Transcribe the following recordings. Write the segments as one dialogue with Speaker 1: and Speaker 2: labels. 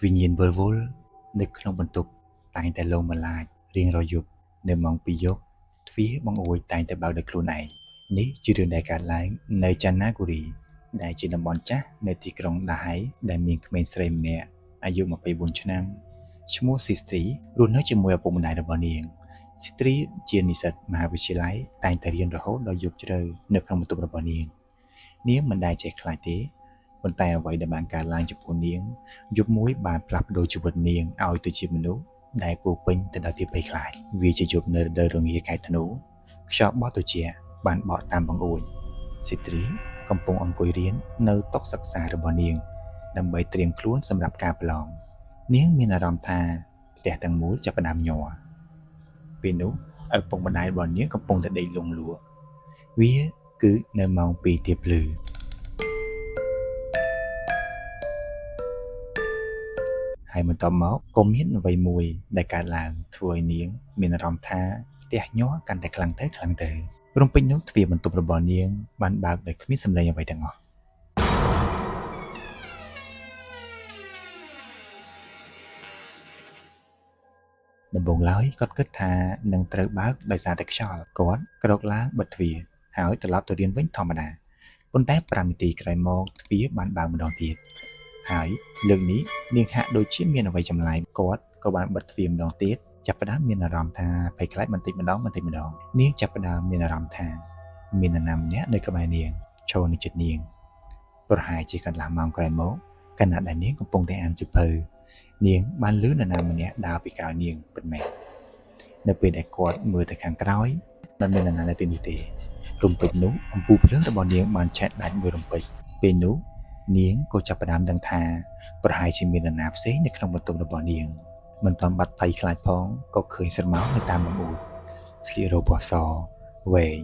Speaker 1: វិញ្ញាណវិលវល់នៅក្នុងបន្ទប់តែងតែលងបន្លាចរៀងរាល់យប់នៅម៉ោង 2 យប់ទ្វារបង្អួចតែងតែបើកដោយខ្លួនឯងនេះជារឿងដែលកើតឡើងនៅចាណាគូរីដែលជាតំបន់ចាស់នៅទីក្រុងដាហៃដែលមានក្មេងស្រីម្នាក់អាយុ24ឆ្នាំឈ្មោះស៊ីស្ត្រីរស់នៅជាមួយឪពុកម្ដាយរបស់នាងស៊ីស្ត្រីជានិស្សិតមហាវិទ្យាល័យតែងតែរៀនរហូតដល់យប់ជ្រៅនៅក្នុងបន្ទប់របស់នាងមិនដែលចេះខ្លាចទេប៉ុន្តែអ្វីដែលបានកើតឡើងចំពោះនាងយប់មួយបានផ្លាស់ប្ដូរជីវិតនាងឲ្យទៅជាមនុស្សដែលពោរពេញទៅដោយភាពភ័យខ្លាចវាជាយប់នៅរដូវរងាខែធ្នូខ្យល់បក់ត្រជាក់បានបក់តាមបង្អួចស៊ីត្រីកំពុងអង្គុយរៀននៅតុសិក្សារបស់នាងដើម្បីត្រៀមខ្លួនសម្រាប់ការប្រឡងនាងមានអារម្មណ៍ថាផ្ទះទាំងមូលចាប់ផ្ដើមញ័រពេលនោះឪពុកម្ដាយរបស់នាងកំពុងតែដេកលង់លក់វាគឺនៅម៉ោង 2 ទៀបភ្លឺហើយបន្ទាប់មកក៏មានអ្វីមួយដែលកើតឡើងធ្វើឲ្យនាងមានអារម្មណ៍ថាផ្ទះញ័រកាន់តែខ្លាំងទៅរំពេចនោះទ្វារបន្ទប់របស់នាងបានបើកដោយគ្មានសំឡេងអ្វីទាំងអស់ដំបូងឡើយគាត់គិតថានឹងត្រូវបើកដោយសារតែខ្យល់គាត់ក្រោកឡើងបិទទ្វារហើយត្រឡប់ទៅរៀនវិញធម្មតាប៉ុន្តែ5នាទីក្រោយមកទ្វារបានបើកម្ដងទៀតហើយលើកនេះនាងហាក់ដូចជាមានអ្វីចម្លែកគាត់ក៏បានបិទទ្វារម្ដងទៀតចាប់ផ្ដើមមានអារម្មណ៍ថាភ័យខ្លាចបន្តិចម្ដងនាងចាប់ផ្ដើមមានអារម្មណ៍ថាមាននរណាម្នាក់នៅក្បែរនាងឈរនៅជិតនាងប្រហែលជាកន្លះម៉ោងក្រោយមកខណៈដែលនាងកំពុងតែអានសៀវភៅនាងបានឮនរណាម្នាក់ដើរពីក្រោយនាងពិតមែននៅពេលដែលគាត់មើលទៅខាងក្រោយមិនមាននរណានៅទីនោះទេរំពេចនោះអំពូលភ្លើងរបស់នាងបានឆេះដាច់មួយរំពេចពេលនោះនាងក៏ចាប់ផ្ដើមដឹងថាប្រហែលជាមាននរណាផ្សេងនៅក្នុងបន្ទប់របស់នាងមិនទាន់បាត់ភ័យខ្លាចផងក៏ឃើញស្រមោលនៅតាមបង្អួចស្លៀករ៉ូបសវែង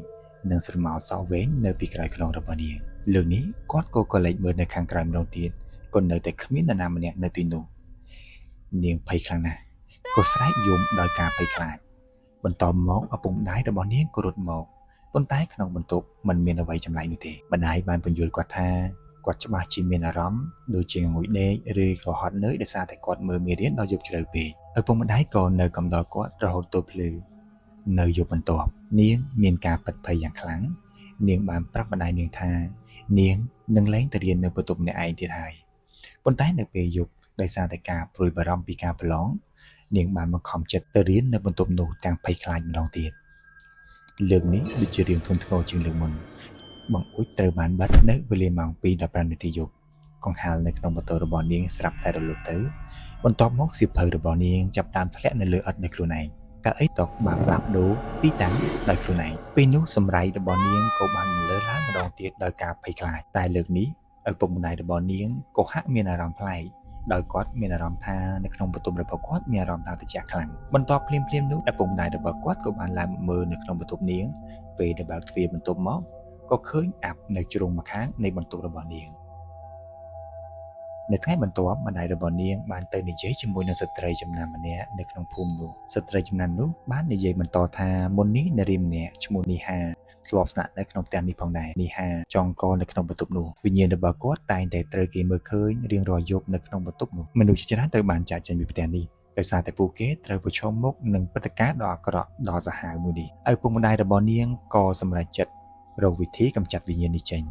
Speaker 1: និងស្រមោលសវែងនៅពីក្រោយខ្នងរបស់នាងលើកនេះគាត់ក៏កលេចមើលនៅខាងក្រោយម្ដងទៀតក៏នៅតែគ្មាននរណាម្នាក់នៅទីនោះនាងភ័យខ្លាំងណាស់ក៏ស្រែកយំដោយការភ័យខ្លាចបន្ទាប់មកឪពុកម្ដាយរបស់នាងក៏រត់មកប៉ុន្តែក្នុងបន្ទប់មិនមានអ្វីចម្លែកនោះទេម្ដាយបានពន្យល់គាត់ថាគាត់ច្បាស់ជាមានអារម្មណ៍ដូចជាងុយដេកឬក៏ហត់នឿយដោយសារតែគាត់មើលមេរៀនដល់យប់ជ្រៅពេកឪពុកម្ដាយក៏នៅកំដរគាត់រហូតទល់ភ្លឺនៅយប់បន្ទាប់នាងមានការពិតភ័យយ៉ាងខ្លាំងនាងបានប្រាប់ម្ដាយនាងថានាងនឹងលែងទៅរៀននៅបន្ទប់ម្នាក់ឯងទៀតហើយប៉ុន្តែនៅពេលយប់ដោយសារតែការព្រួយបារម្ភពីការប្រឡងនាងបានបង្ខំចិត្តទៅរៀននៅបន្ទប់នោះទាំងភ័យខ្លាចម្ដងទៀតលើកនេះដូចជារឿងធ្ងន់ធ្ងរជាងលើកមុនបង្អួចត្រូវបានបិទនៅវេលាម៉ោង 2:15 នាទីយប់កង្ហារនៅក្នុងម៉ូតូរបស់នាងស្រាប់តែរលត់ទៅបន្ទាប់មកសៀវភៅរបស់នាងចាប់ផ្ដើមធ្លាក់នៅលើឥដ្ឋដោយខ្លួនឯងកៅអីតុបានផ្លាស់ប្ដូរទីតាំងដោយខ្លួនឯងពេលនោះសម្រៃរបស់នាងក៏បានលើឡើងម្ដងទៀតដោយការភ័យខ្លាចតែលើកនេះឪពុកម្ដាយរបស់នាងក៏ហាក់មានអារម្មណ៍ប្លែកដោយគាត់មានអារម្មណ៍ថានៅក្នុងបន្ទប់របស់គាត់មានអារម្មណ៍ថាត្រជាក់ខ្លាំងបន្ទាប់ភ្លាមៗនោះឪពុកម្ដាយរបស់គាត់ក៏បានឡើងមើលនៅក្នុងបន្ទប់នាងពេលដែលបើកទ្វារបន្ទប់មកក៏ឃើញអាប់នៅជ្រុងម្ខាងនៃបន្ទប់របស់នាងនៅថ្ងៃបន្ទាប់ម្ដាយរបស់នាងបានទៅនិយាយជាមួយនឹងស្ត្រីចំណាំម្នាក់នៅក្នុងភូមិនោះស្ត្រីចំណាំនោះបាននិយាយបន្តថាមុននេះនារីម្នាក់ឈ្មោះនីហាធ្លាប់ស្នាក់នៅក្នុងផ្ទះនេះផងដែរនីហាចងកនៅក្នុងបន្ទប់នោះវិញ្ញាណរបស់គាត់តែងតែត្រូវគេមើលឃើញរៀងរាល់យប់នៅក្នុងបន្ទប់នោះមនុស្សជាច្រើនត្រូវបានចាកចេញពីផ្ទះនេះដោយសារតែពួកគេត្រូវប្រឈមមុខនឹងព្រឹត្តិការណ៍ដ៏អាក្រក់ដ៏សាហាវមួយនេះឪពុកម្ដាយរបស់នាងក៏សម្រេចចិត្តរកវិធីកម្ចាត់វិញ្ញាណនេះចេញ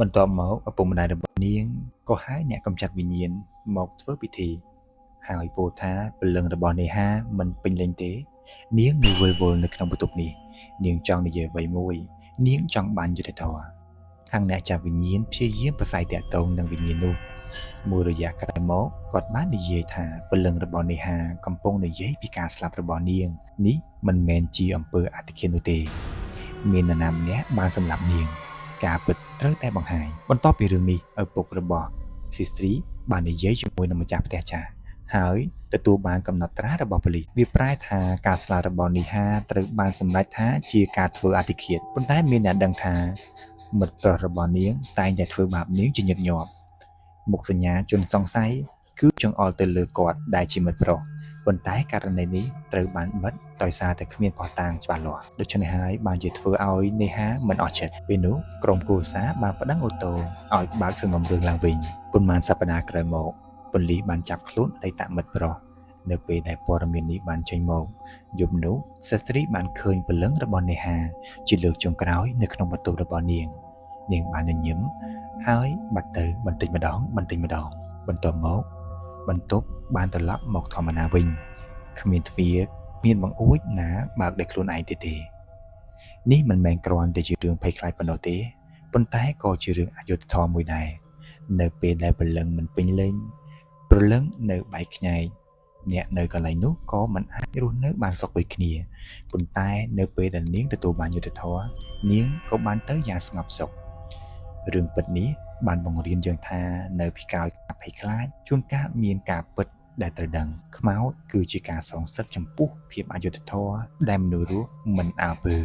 Speaker 1: បន្ទាប់មកឪពុកម្ដាយរបស់នាងក៏ហៅអ្នកកម្ចាត់វិញ្ញាណមកធ្វើពិធីហើយពោលថាព្រលឹងរបស់នេហាមិនពេញលេញទេនាងនៅវិលវល់នៅក្នុងបន្ទប់នេះនាងចង់និយាយអ្វីមួយនាងចង់បានយុត្តិធម៌ខាងអ្នកចាប់វិញ្ញាណព្យាយាមប្រស័យតាក់ទងនឹងវិញ្ញាណនោះមួយរយៈក្រោយមកគាត់បាននិយាយថាព្រលឹងរបស់នេហាកំពុងនិយាយពីការស្លាប់របស់នាងនេះមិនមែនជាអំពើអធិឃាតនោះទេមាននរណាម្នាក់បានសម្លាប់នាងការពិតត្រូវតែបង្ហាញបន្ទាប់ពីរឿងនេះឪពុករបស់ស៊ីស្ត្រីបាននិយាយជាមួយនឹងម្ចាស់ផ្ទះចាស់ហើយទទួលបានកំណត់ត្រារបស់ប៉ូលីសវាប្រែថាការស្លាប់របស់នីហាត្រូវបានសម្រេចថាជាការធ្វើអធិឃាតប៉ុន្តែមានអ្នកដឹងថាមិត្តប្រុសរបស់នាងតែងតែធ្វើបាបនាងជាញឹកញាប់មុខសញ្ញាជនសង្ស័យគឺចង្អុលទៅលើគាត់ដែលជាមិត្តប្រុសប៉ុន្តែករណីនេះត្រូវបានបិទដោយសារតែគ្មានភស្តុតាងច្បាស់លាស់ដូច្នេះហើយបានជាធ្វើឲ្យនេហាមិនអស់ចិត្តពេលនោះក្រុមគ្រួសារបានប្តឹងអូតូឲ្យបើកសំណុំរឿងឡើងវិញប៉ុន្មានសប្តាហ៍ក្រោយមក ប៉ូលីសបានចាប់ខ្លួនអតីតមិត្តប្រុសនៅពេលដែលព័ត៌មាននេះបានចេញមកយប់នោះសិស្ត្រីបានឃើញព្រលឹងរបស់នេហាជាលើកចុងក្រោយនៅក្នុងបន្ទប់របស់នាងបានញញឹមហើយបាត់ទៅបន្តិចម្ដងបន្ទាប់មកបន្ទប់បានត្រឡប់មកធម្មតាវិញគ្មានទ្វារមានបង្អួចណាបើកដោយខ្លួនឯងទេនេះមិនមែនគ្រាន់តែជារឿងភ័យខ្លាចប៉ុណ្ណោះទេប៉ុន្តែក៏ជារឿងអយុត្តិធម៌មួយដែរនៅពេលដែលព្រលឹងមិនពេញលេញព្រលឹងនៅបែកខ្ញែកអ្នកនៅកន្លែងនោះក៏មិនអាចរស់នៅបានសុខដូចគ្នាប៉ុន្តែនៅពេលដែលនាងទទួលបានយុត្តិធម៌នាងក៏បានទៅយ៉ាងស្ងប់សុខរឿងពិតនេះបានបង្រៀនយើងថានៅពីក្រោយការភ័យខ្លាចជួនកាលមានការពិតដែលត្រូវដឹងខ្មោចគឺជាការសងសឹកចំពោះភាពអយុត្តិធម៌ដែលមនុស្សរស់មិនអើពើ